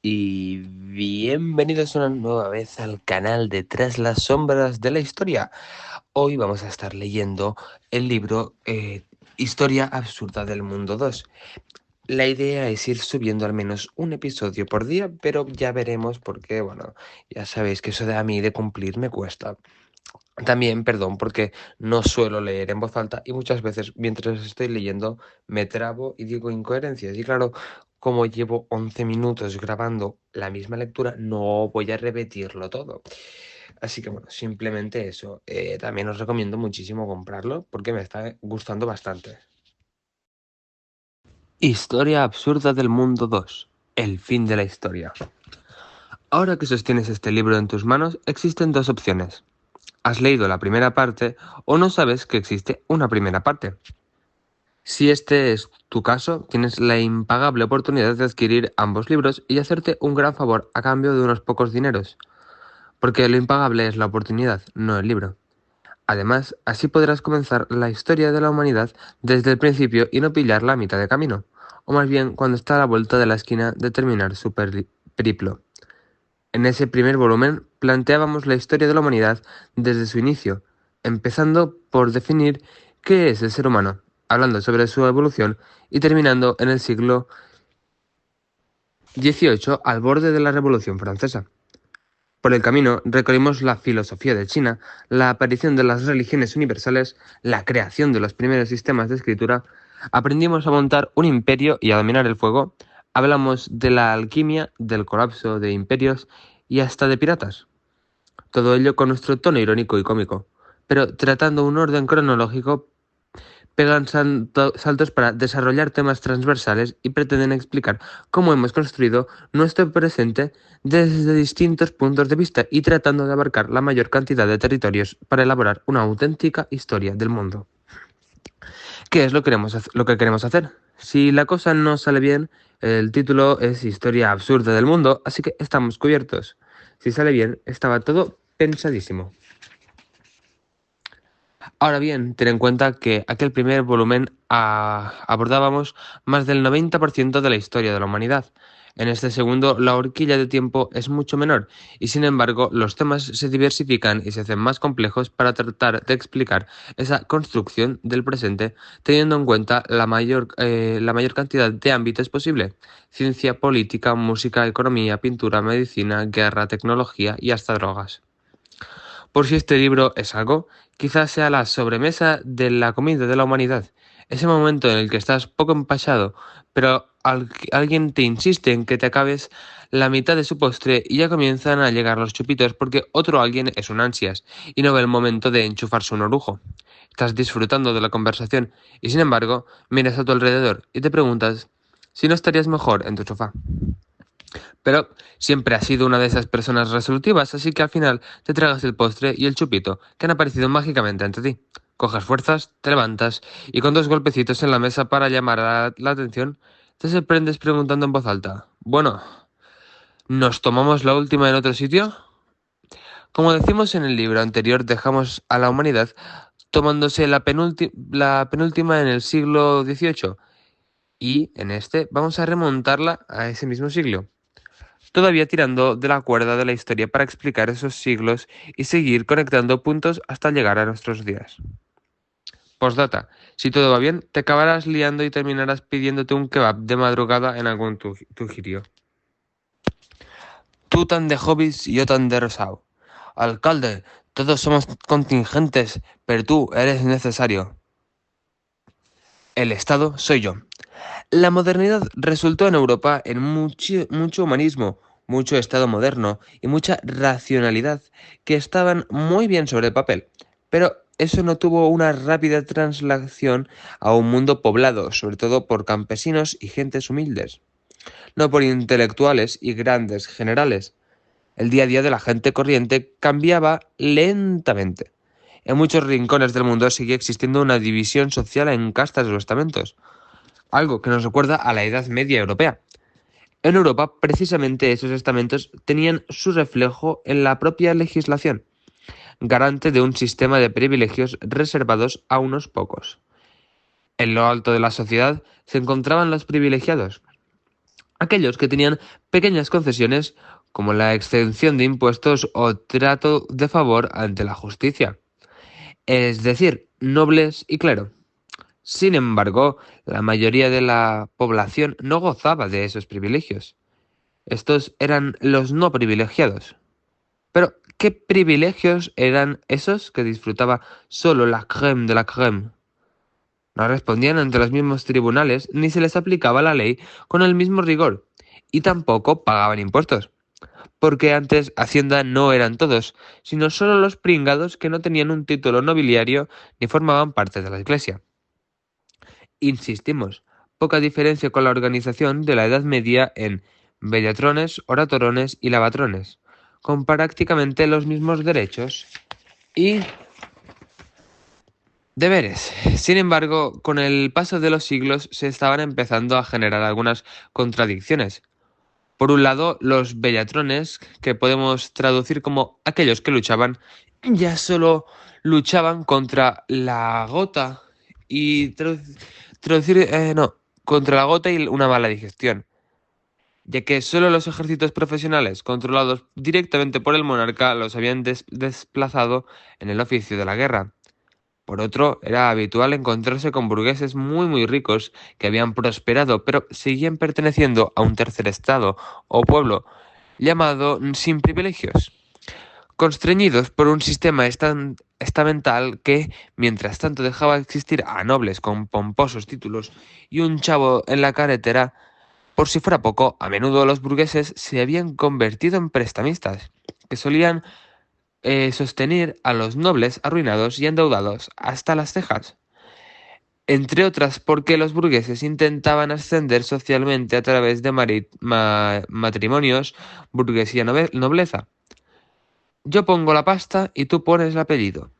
Y bienvenidos una nueva vez al canal de Tras las sombras de la historia. Hoy vamos a estar leyendo el libro Historia absurda del mundo 2. La idea es ir subiendo al menos un episodio por día, pero ya veremos porque, bueno, ya sabéis que eso de a mí de cumplir me cuesta. También, perdón, porque no suelo leer en voz alta y muchas veces mientras estoy leyendo me trabo y digo incoherencias. Y claro, como llevo 11 minutos grabando la misma lectura, no voy a repetirlo todo. Así que bueno, simplemente eso. También os recomiendo muchísimo comprarlo porque me está gustando bastante. Historia absurda del mundo 2. El fin de la historia. Ahora que sostienes este libro en tus manos, existen dos opciones. Has leído la primera parte o no sabes que existe una primera parte. Si este es tu caso, tienes la impagable oportunidad de adquirir ambos libros y hacerte un gran favor a cambio de unos pocos dineros, porque lo impagable es la oportunidad, no el libro. Además, así podrás comenzar la historia de la humanidad desde el principio y no pillarla a mitad de camino, o más bien cuando está a la vuelta de la esquina de terminar su periplo. En ese primer volumen planteábamos la historia de la humanidad desde su inicio, empezando por definir qué es el ser humano, hablando sobre su evolución y terminando en el siglo XVIII al borde de la Revolución Francesa. Por el camino recorrimos la filosofía de China, la aparición de las religiones universales, la creación de los primeros sistemas de escritura, aprendimos a montar un imperio y a dominar el fuego, hablamos de la alquimia, del colapso de imperios y hasta de piratas. Todo ello con nuestro tono irónico y cómico, pero tratando un orden cronológico, pegan saltos para desarrollar temas transversales y pretenden explicar cómo hemos construido nuestro presente desde distintos puntos de vista y tratando de abarcar la mayor cantidad de territorios para elaborar una auténtica historia del mundo. ¿Qué es lo que queremos hacer? Si la cosa no sale bien, el título es Historia absurda del mundo, así que estamos cubiertos. Si sale bien, estaba todo pensadísimo. Ahora bien, ten en cuenta que aquel primer volumen abordábamos más del 90% de la historia de la humanidad. En este segundo, la horquilla de tiempo es mucho menor y sin embargo los temas se diversifican y se hacen más complejos para tratar de explicar esa construcción del presente teniendo en cuenta la mayor cantidad de ámbitos posible. Ciencia, política, música, economía, pintura, medicina, guerra, tecnología y hasta drogas. Por si este libro es algo, quizás sea la sobremesa de la comida de la humanidad. Ese momento en el que estás poco empachado, pero alguien te insiste en que te acabes la mitad de su postre y ya comienzan a llegar los chupitos porque otro alguien es un ansias y no ve el momento de enchufarse un orujo. Estás disfrutando de la conversación y sin embargo miras a tu alrededor y te preguntas si no estarías mejor en tu sofá. Pero siempre has sido una de esas personas resolutivas, así que al final te tragas el postre y el chupito, que han aparecido mágicamente ante ti. Coges fuerzas, te levantas y con dos golpecitos en la mesa para llamar a la atención, te sorprendes preguntando en voz alta. Bueno, ¿nos tomamos la última en otro sitio? Como decimos en el libro anterior, dejamos a la humanidad tomándose la penúltima en el siglo XVIII y en este vamos a remontarla a ese mismo siglo, todavía tirando de la cuerda de la historia para explicar esos siglos y seguir conectando puntos hasta llegar a nuestros días. Postdata, si todo va bien, te acabarás liando y terminarás pidiéndote un kebab de madrugada en algún tujirio. Tú tan de hobbies y yo tan de rosado. Alcalde, todos somos contingentes, pero tú eres necesario. El Estado soy yo. La modernidad resultó en Europa en mucho humanismo, mucho Estado moderno y mucha racionalidad que estaban muy bien sobre el papel, pero eso no tuvo una rápida translación a un mundo poblado, sobre todo por campesinos y gentes humildes, no por intelectuales y grandes generales. El día a día de la gente corriente cambiaba lentamente. En muchos rincones del mundo sigue existiendo una división social en castas o estamentos, algo que nos recuerda a la Edad Media europea. En Europa, precisamente esos estamentos tenían su reflejo en la propia legislación, garante de un sistema de privilegios reservados a unos pocos. En lo alto de la sociedad se encontraban los privilegiados, aquellos que tenían pequeñas concesiones como la exención de impuestos o trato de favor ante la justicia, es decir, nobles y clero. Sin embargo, la mayoría de la población no gozaba de esos privilegios. Estos eran los no privilegiados. Pero, ¿qué privilegios eran esos que disfrutaba solo la crème de la crème? No respondían ante los mismos tribunales ni se les aplicaba la ley con el mismo rigor, y tampoco pagaban impuestos, porque antes Hacienda no eran todos, sino solo los pringados que no tenían un título nobiliario ni formaban parte de la Iglesia. Insistimos, poca diferencia con la organización de la Edad Media en bellatrones, oratorones y lavatrones, con prácticamente los mismos derechos y deberes. Sin embargo, con el paso de los siglos se estaban empezando a generar algunas contradicciones. Por un lado, los bellatrones, que podemos traducir como aquellos que luchaban, ya solo luchaban contra la gota y contra la gota y una mala digestión, ya que solo los ejércitos profesionales controlados directamente por el monarca los habían desplazado en el oficio de la guerra. Por otro, era habitual encontrarse con burgueses muy ricos que habían prosperado, pero seguían perteneciendo a un tercer estado o pueblo llamado sin privilegios, constreñidos por un sistema estamental que, mientras tanto, dejaba existir a nobles con pomposos títulos y un chavo en la carretera. Por si fuera poco, a menudo los burgueses se habían convertido en prestamistas, que solían sostener a los nobles arruinados y endeudados hasta las cejas, entre otras porque los burgueses intentaban ascender socialmente a través de matrimonios burguesía-nobleza. Yo pongo la pasta y tú pones el apellido.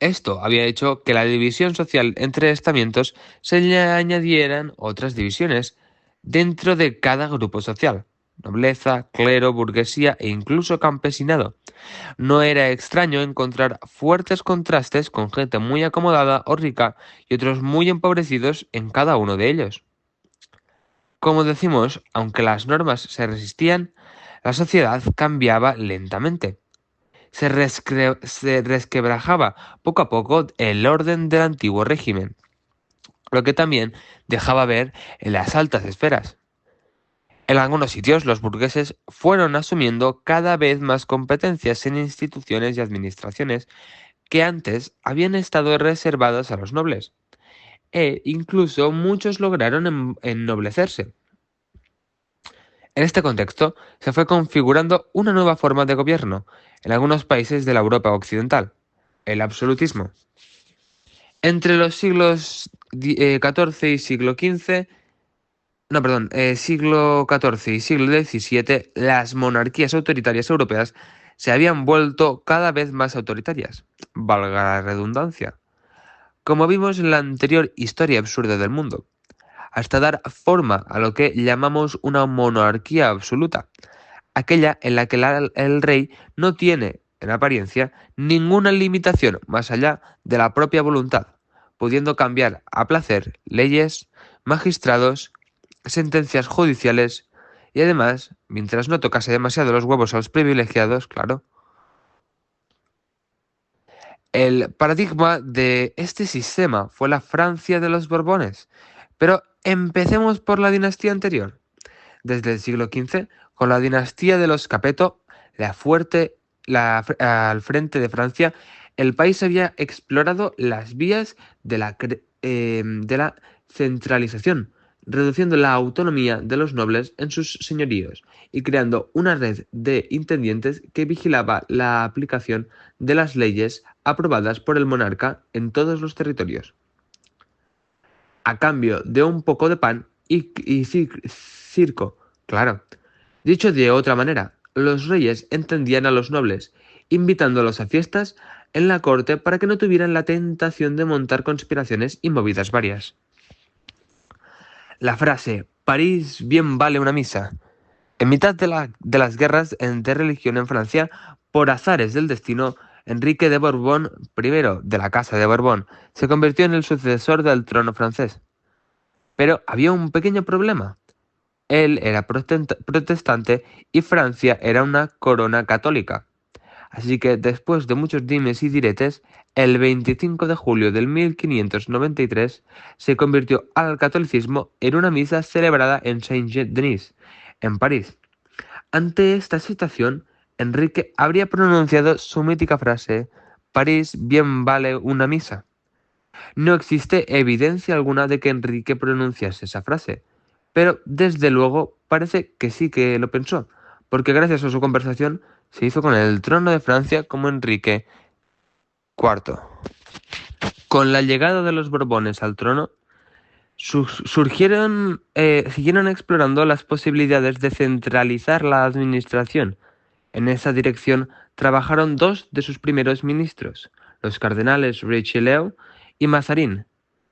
Esto había hecho que la división social entre estamentos se le añadieran otras divisiones dentro de cada grupo social: nobleza, clero, burguesía e incluso campesinado. No era extraño encontrar fuertes contrastes con gente muy acomodada o rica y otros muy empobrecidos en cada uno de ellos. Como decimos, aunque las normas se resistían, la sociedad cambiaba lentamente. Se resquebrajaba poco a poco el orden del antiguo régimen, lo que también dejaba ver en las altas esferas. En algunos sitios los burgueses fueron asumiendo cada vez más competencias en instituciones y administraciones que antes habían estado reservadas a los nobles, e incluso muchos lograron ennoblecerse. En este contexto, se fue configurando una nueva forma de gobierno en algunos países de la Europa occidental: el absolutismo. Entre los siglos XIV y siglo XV, no, perdón, siglo XIV y siglo XVII, las monarquías autoritarias europeas se habían vuelto cada vez más autoritarias, valga la redundancia, como vimos en la anterior historia absurda del mundo, hasta dar forma a lo que llamamos una monarquía absoluta, aquella en la que el rey no tiene, en apariencia, ninguna limitación más allá de la propia voluntad, pudiendo cambiar a placer leyes, magistrados, sentencias judiciales y además, mientras no tocase demasiado los huevos a los privilegiados, claro. El paradigma de este sistema fue la Francia de los Borbones, pero empecemos por la dinastía anterior. Desde el siglo XV, con la dinastía de los Capeto, al frente de Francia, el país había explorado las vías de la centralización, reduciendo la autonomía de los nobles en sus señoríos y creando una red de intendientes que vigilaba la aplicación de las leyes aprobadas por el monarca en todos los territorios, a cambio de un poco de pan y circo. Claro. Dicho de otra manera, los reyes entendían a los nobles, invitándolos a fiestas en la corte para que no tuvieran la tentación de montar conspiraciones y movidas varias. La frase «París bien vale una misa». En mitad de las guerras de religión en Francia, por azares del destino, Enrique de Borbón, primero de la Casa de Borbón, se convirtió en el sucesor del trono francés. Pero había un pequeño problema. Él era protestante y Francia era una corona católica. Así que después de muchos dimes y diretes, el 25 de julio de 1593 se convirtió al catolicismo en una misa celebrada en Saint-Denis, en París. Ante esta situación, Enrique habría pronunciado su mítica frase: «París bien vale una misa». No existe evidencia alguna de que Enrique pronunciase esa frase, pero desde luego parece que sí que lo pensó, porque gracias a su conversación se hizo con el trono de Francia como Enrique IV. Con la llegada de los Borbones al trono, siguieron explorando las posibilidades de centralizar la administración. En esa dirección trabajaron dos de sus primeros ministros, los cardenales Richelieu y Mazarin.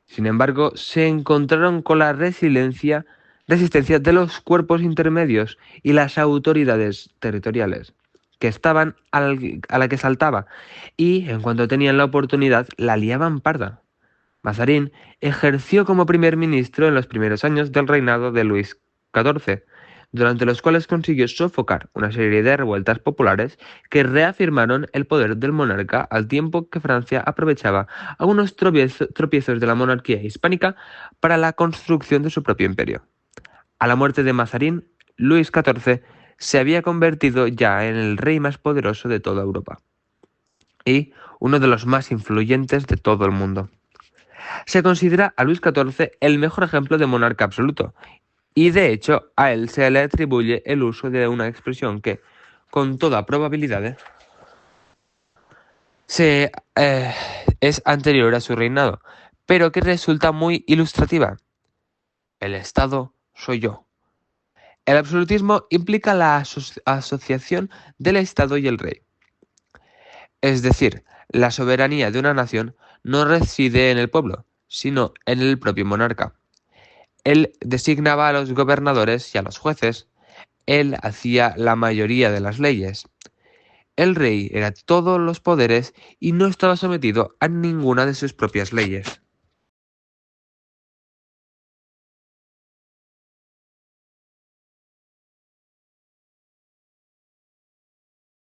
Sin embargo, se encontraron con la resistencia de los cuerpos intermedios y las autoridades territoriales, que estaban a la que saltaba, y, en cuanto tenían la oportunidad, la liaban parda. Mazarin ejerció como primer ministro en los primeros años del reinado de Luis XIV, durante los cuales consiguió sofocar una serie de revueltas populares que reafirmaron el poder del monarca, al tiempo que Francia aprovechaba algunos tropiezos de la monarquía hispánica para la construcción de su propio imperio. A la muerte de Mazarin, Luis XIV se había convertido ya en el rey más poderoso de toda Europa y uno de los más influyentes de todo el mundo. Se considera a Luis XIV el mejor ejemplo de monarca absoluto, y de hecho a él se le atribuye el uso de una expresión que, con toda probabilidad, es anterior a su reinado, pero que resulta muy ilustrativa. El Estado soy yo. El absolutismo implica la asociación del Estado y el rey. Es decir, la soberanía de una nación no reside en el pueblo, sino en el propio monarca. Él designaba a los gobernadores y a los jueces. Él hacía la mayoría de las leyes. El rey era todos los poderes y no estaba sometido a ninguna de sus propias leyes.